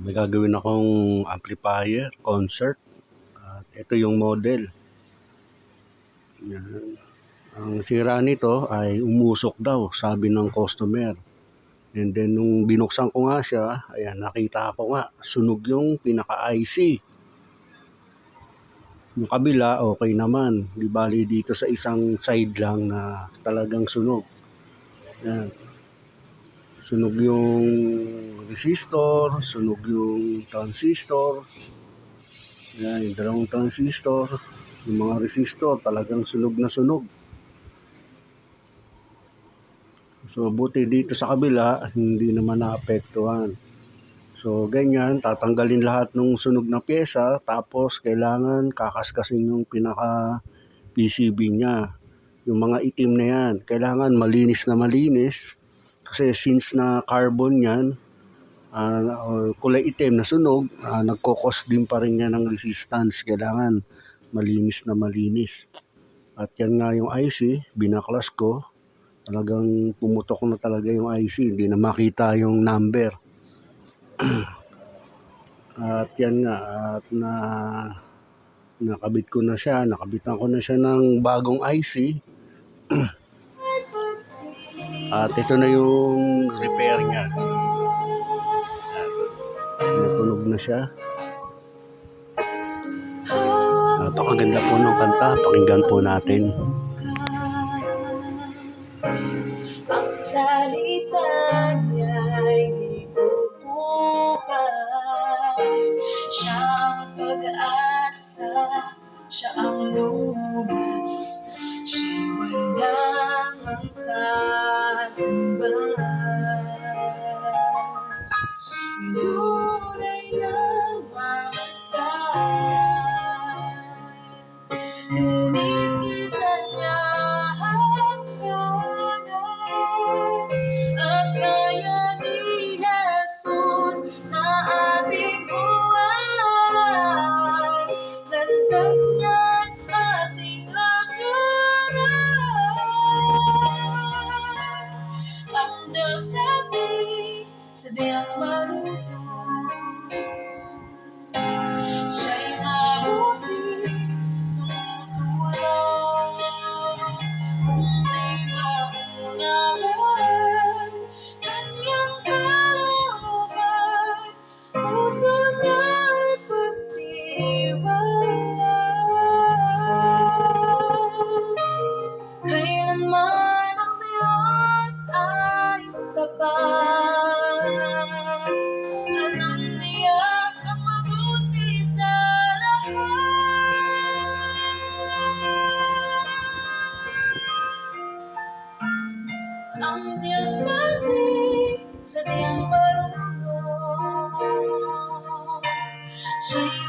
May gagawin akong amplifier, concert. At ito yung model. Yan. Ang sira nito ay umusok daw, sabi ng customer. And then nung binuksan ko nga siya, ayan, nakita ko nga, sunog yung pinaka-IC. Yung kabila, okay naman. Di bali dito sa isang side lang na talagang sunog. Yan. Sunog yung resistor, sunog yung transistor. Yan, yung dalawang transistor. Yung mga resistor, talagang sunog na sunog. So, buti dito sa kabila, hindi naman naapektuhan. So, ganyan, tatanggalin lahat ng sunog na pyesa, tapos kailangan kakaskasin yung pinaka-PCB niya. Yung mga itim na yan, kailangan malinis na malinis. Kasi since na carbon yan, kulay itim na sunog, nagkokos din pa rin yan ng resistance. Kailangan malinis na malinis. At yan nga yung IC, binaklas ko. Talagang pumutok na talaga yung IC, hindi na makita yung number. At yan nga, at nakabit ko na siya, nakabitan ko na siya ng bagong IC. At ito na yung repair niya. Natunog na siya. Napakaganda po ng kanta, pakinggan po natin. Ang salita niya'y di bubukas. Siya ang pag-asa, siya ang lunas, siya'y walang katumbas. Ngunay namasdan, ngunit kita niya at kaya ni Jesus na ating buwan. Landas niya't ating lakaran. Ang Diyos natin sadyang marunong, siya'y mabuti tumutulong. Kung di maunawan kanyang kalooban, puso niya'y pagtiwala. Kailanman ang Diyos ay tapat. Alam niya ang mabuti sa lahat. Ang Diyos natin sadyang marunong, siya'y